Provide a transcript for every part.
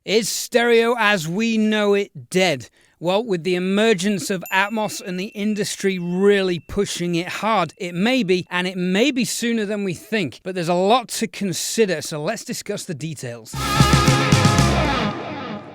Is stereo as we know it dead? Well, with the emergence of Atmos and the industry really pushing it hard, it may be, and it may be sooner than we think. But there's a lot to consider, so let's discuss the details.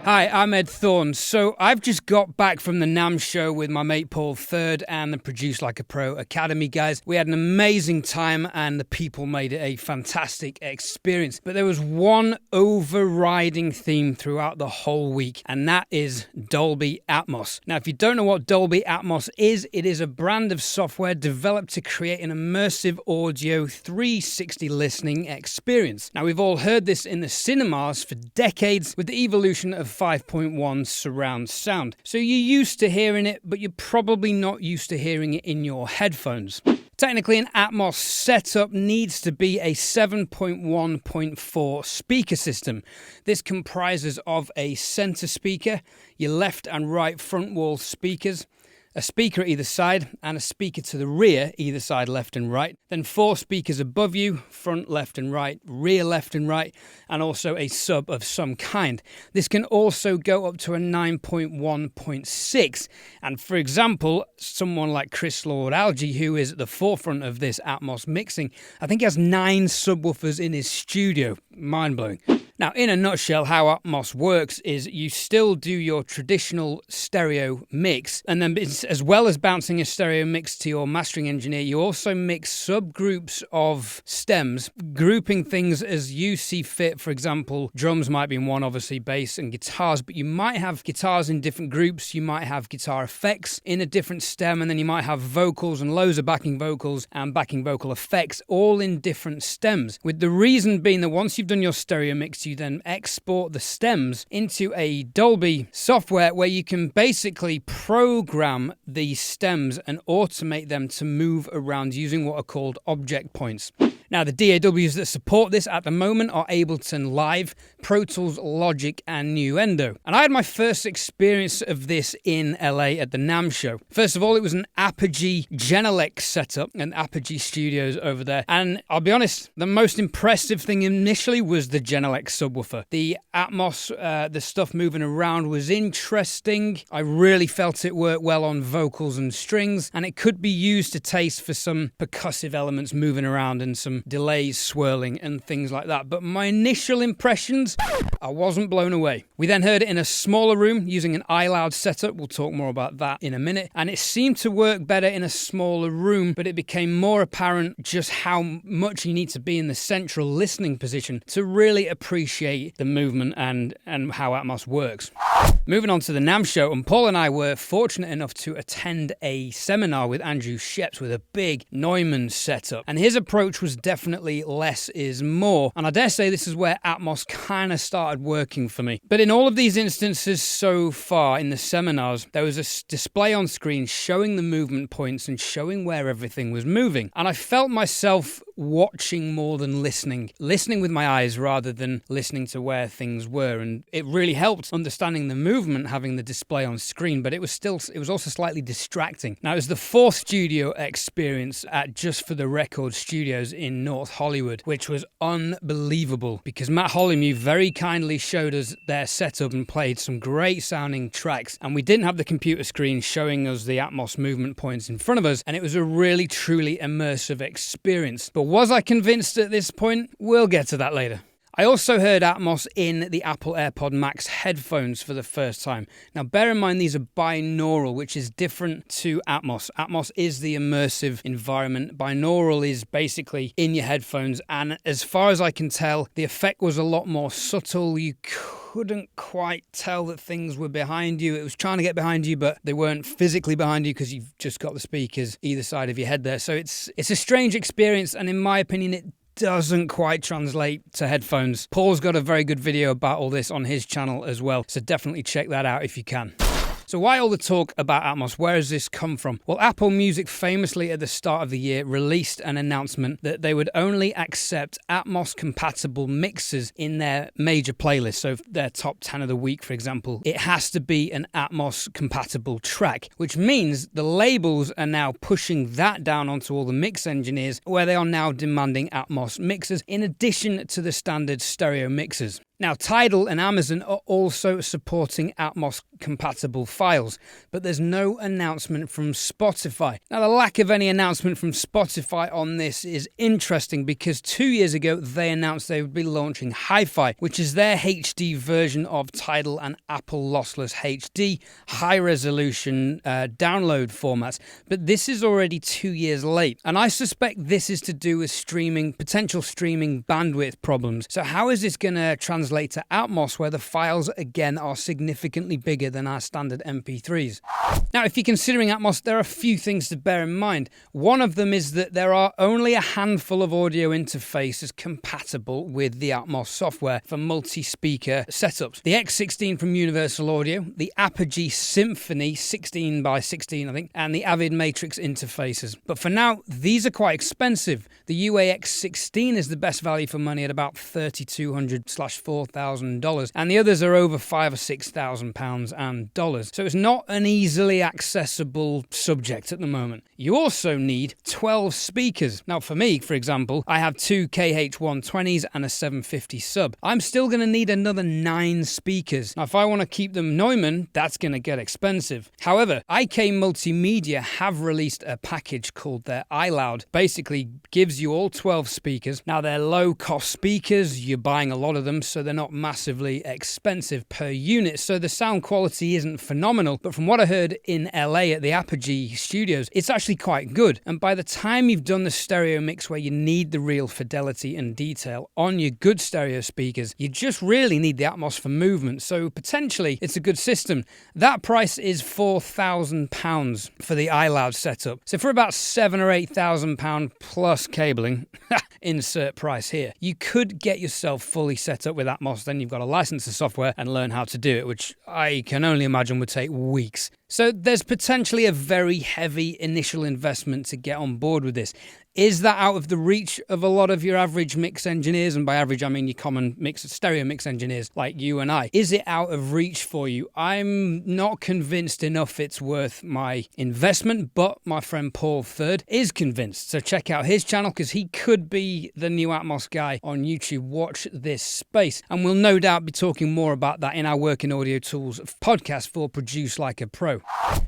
Hi, I'm Ed Thorne. So I've just got back from the NAMM show with my mate Paul Third and the Produce Like a Pro Academy guys. We had an amazing time and the people made it a fantastic experience. But there was one overriding theme throughout the whole week, and that is Dolby Atmos. Now, if you don't know what Dolby Atmos is, it is a brand of software developed to create an immersive audio 360 listening experience. Now, we've all heard this in the cinemas for decades with the evolution of 5.1 surround sound. So you're used to hearing it, but you're probably not used to hearing it in your headphones. Technically, an Atmos setup needs to be a 7.1.4 speaker system. This comprises of a center speaker, your left and right front wall speakers, a speaker at either side, and a speaker to the rear, either side, left and right. Then 4 speakers above you, front, left and right, rear, left and right, and also a sub of some kind. This can also go up to a 9.1.6. And for example, someone like Chris Lord-Alge, who is at the forefront of this Atmos mixing, I think he has 9 subwoofers in his studio. Mind-blowing. Now, in a nutshell, how Atmos works is you still do your traditional stereo mix, and then as well as bouncing a stereo mix to your mastering engineer, you also mix subgroups of stems, grouping things as you see fit. For example, drums might be in one, obviously bass and guitars, but you might have guitars in different groups, you might have guitar effects in a different stem, and then you might have vocals and loads of backing vocals and backing vocal effects all in different stems. With the reason being that once you've done your stereo mix, you then export the stems into a Dolby software where you can basically program the stems and automate them to move around using what are called object points. Now, the DAWs that support this at the moment are Ableton Live, Pro Tools, Logic, and Nuendo. And I had my first experience of this in LA at the NAMM show. First of all, it was an Apogee Genelec setup, and Apogee Studios over there. And I'll be honest, the most impressive thing initially was the Genelec subwoofer. The Atmos, the stuff moving around was interesting. I really felt it worked well on vocals and strings, and it could be used to taste for some percussive elements moving around and some delays swirling and things like that. But my initial impressions, I wasn't blown away. We then heard it in a smaller room using an iLoud setup. We'll talk more about that in a minute. And it seemed to work better in a smaller room, but it became more apparent just how much you need to be in the central listening position to really appreciate the movement and how Atmos works. Moving on to the NAMM show, and Paul and I were fortunate enough to attend a seminar with Andrew Sheps with a big Neumann setup. And his approach was definitely less is more. And I dare say this is where Atmos kind of started working for me. But in all of these instances so far in the seminars, there was a display on screen showing the movement points and showing where everything was moving. And I felt myself watching more than listening with my eyes rather than listening to where things were. And it really helped understanding the movement having the display on screen, but it was also slightly distracting. Now, it was the 4th studio experience at Just for the Record Studios in North Hollywood, which was unbelievable because Matt Hollymew very kindly showed us their setup and played some great sounding tracks, and we didn't have the computer screen showing us the Atmos movement points in front of us, and it was a really truly immersive experience. But was I convinced at this point? We'll get to that later. I also heard Atmos in the Apple AirPod Max headphones for the first time. Now, bear in mind these are binaural, which is different to Atmos. Atmos is the immersive environment. Binaural is basically in your headphones, and as far as I can tell, the effect was a lot more subtle. You couldn't quite tell that things were behind you. It was trying to get behind you, but they weren't physically behind you because you've just got the speakers either side of your head there. So it's a strange experience, and in my opinion, it doesn't quite translate to headphones. Paul's got a very good video about all this on his channel as well, so definitely check that out if you can. So why all the talk about Atmos? Where has this come from? Well, Apple Music famously at the start of the year released an announcement that they would only accept Atmos-compatible mixes in their major playlists. So their top 10 of the week, for example, it has to be an Atmos-compatible track, which means the labels are now pushing that down onto all the mix engineers, where they are now demanding Atmos mixes in addition to the standard stereo mixes. Now, Tidal and Amazon are also supporting Atmos compatible files, but there's no announcement from Spotify. Now, the lack of any announcement from Spotify on this is interesting because 2 years ago they announced they would be launching Hi-Fi, which is their HD version of Tidal and Apple lossless HD high-resolution download formats. But this is already 2 years late, and I suspect this is to do with potential streaming bandwidth problems. So how is this going to translate to Atmos, where the files again are significantly bigger than our standard MP3s? Now, if you're considering Atmos, there are a few things to bear in mind. One of them is that there are only a handful of audio interfaces compatible with the Atmos software for multi-speaker setups. The X16 from Universal Audio, the Apogee Symphony 16x16, I think, and the Avid Matrix interfaces. But for now, these are quite expensive. The UAX16 is the best value for money at about $3,200/$4,000, and the others are over $5,000 or $6,000 and dollars. So it's not an easily accessible subject at the moment. You also need 12 speakers. Now, for me, for example, I have two KH120s and a 750 sub. I'm still going to need another 9 speakers. Now, if I want to keep them Neumann, that's going to get expensive. However, IK Multimedia have released a package called their iLoud. Basically gives you all 12 speakers. Now, they're low-cost speakers. You're buying a lot of them, so they're not massively expensive per unit. So the sound quality isn't phenomenal. But from what I heard in LA at the Apogee Studios, it's actually quite good. And by the time you've done the stereo mix where you need the real fidelity and detail on your good stereo speakers, you just really need the Atmos for movement. So potentially it's a good system. That price is £4,000 for the iLoud setup. So for about £7,000 or £8,000 plus cabling, insert price here, you could get yourself fully set up with Atmos. Then you've got to license the software and learn how to do it, which I can only imagine would take weeks. So there's potentially a very heavy initial investment to get on board with this. Is that out of the reach of a lot of your average mix engineers? And by average, I mean your common stereo mix engineers like you and I. Is it out of reach for you? I'm not convinced enough it's worth my investment, but my friend Paul Third is convinced. So check out his channel because he could be the new Atmos guy on YouTube. Watch this space. And we'll no doubt be talking more about that in our Working Audio Tools podcast for Produce Like a Pro.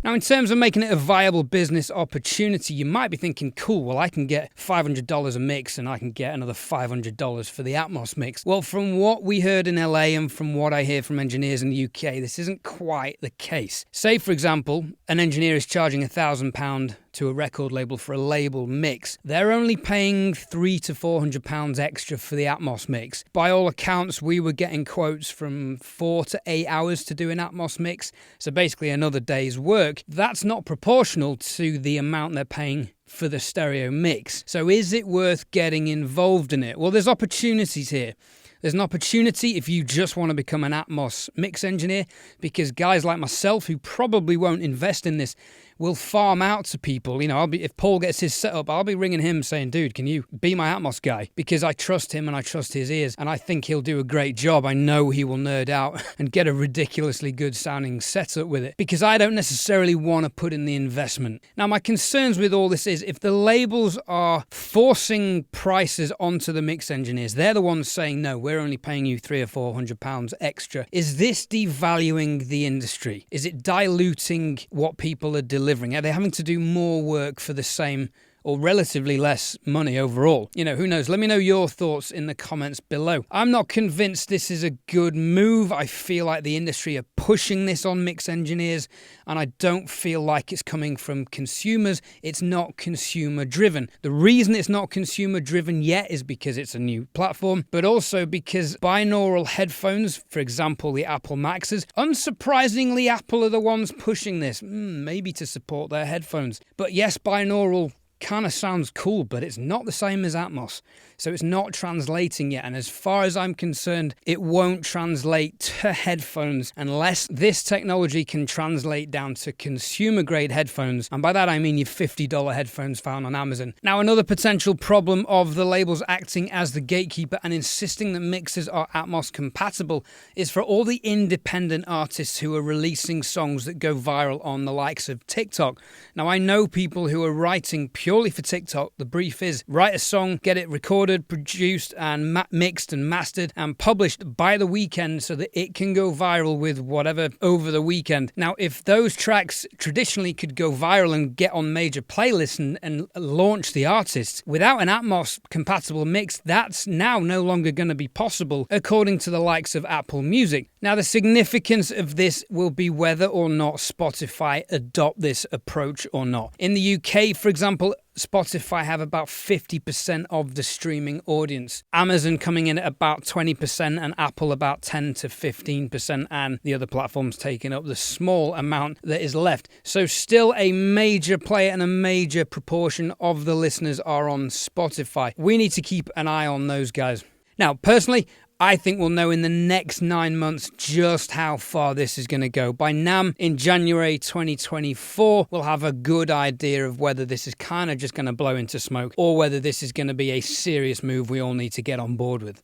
Now, in terms of making it a viable business opportunity, you might be thinking, cool, well, I can get $500 a mix and I can get another $500 for the Atmos mix. Well, from what we heard in LA and from what I hear from engineers in the UK, this isn't quite the case. Say, for example, an engineer is charging £1,000 to a record label for a label mix. They're only paying £300 to £400 extra for the Atmos mix. By all accounts, we were getting quotes from 4 to 8 hours to do an Atmos mix, so basically another day's work. That's not proportional to the amount they're paying for the stereo mix. So is it worth getting involved in it? Well, there's opportunities here. There's an opportunity if you just want to become an Atmos mix engineer, because guys like myself who probably won't invest in this will farm out to people. You know, if Paul gets his setup, I'll be ringing him saying, dude, can you be my Atmos guy? Because I trust him and I trust his ears and I think he'll do a great job. I know he will nerd out and get a ridiculously good sounding setup with it, because I don't necessarily want to put in the investment. Now, my concerns with all this is if the labels are forcing prices onto the mix engineers, they're the ones saying, no, we're only paying you £300 or £400 extra. Is this devaluing the industry? Is it diluting what people are delivering? Are they having to do more work for the same or relatively less money overall? You know, who knows? Let me know your thoughts in the comments below. I'm not convinced this is a good move. I feel like the industry are pushing this on mix engineers, and I don't feel like it's coming from consumers. It's not consumer driven. The reason it's not consumer driven yet is because it's a new platform, but also because binaural headphones, for example, the Apple Maxes, unsurprisingly, Apple are the ones pushing this, maybe to support their headphones. But yes, binaural kind of sounds cool, but it's not the same as Atmos. So it's not translating yet. And as far as I'm concerned, it won't translate to headphones unless this technology can translate down to consumer grade headphones. And by that, I mean your $50 headphones found on Amazon. Now, another potential problem of the labels acting as the gatekeeper and insisting that mixers are Atmos compatible is for all the independent artists who are releasing songs that go viral on the likes of TikTok. Now, I know people who are writing pure purely for TikTok. The brief is write a song, get it recorded, produced, and mixed and mastered and published by the weekend so that it can go viral with whatever over the weekend. Now, if those tracks traditionally could go viral and get on major playlists and launch the artists, without an Atmos compatible mix, that's now no longer going to be possible, according to the likes of Apple Music. Now, the significance of this will be whether or not Spotify adopt this approach or not. In the UK, for example, Spotify have about 50% of the streaming audience. Amazon coming in at about 20% and Apple about 10 to 15%, and the other platforms taking up the small amount that is left. So still a major player and a major proportion of the listeners are on Spotify. We need to keep an eye on those guys. Now, personally, I think we'll know in the next 9 months just how far this is going to go. By NAMM in January 2024, we'll have a good idea of whether this is kind of just going to blow into smoke or whether this is going to be a serious move we all need to get on board with.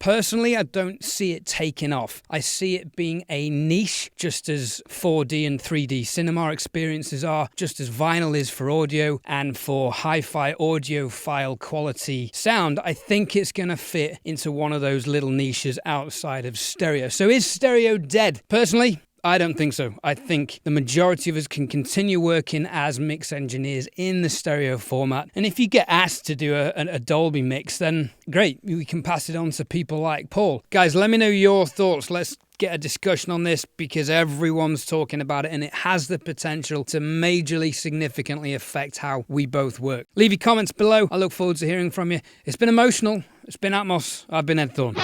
Personally, I don't see it taking off. I see it being a niche, just as 4D and 3D cinema experiences are, just as vinyl is for audio and for hi-fi audiophile quality sound. I think it's going to fit into one of those little niches outside of stereo. So is stereo dead? Personally, I don't think so. I think the majority of us can continue working as mix engineers in the stereo format. And if you get asked to do a Dolby mix, then great, we can pass it on to people like Paul. Guys, let me know your thoughts. Let's get a discussion on this because everyone's talking about it and it has the potential to majorly significantly affect how we both work. Leave your comments below. I look forward to hearing from you. It's been emotional. It's been Atmos. I've been Ed Thorne.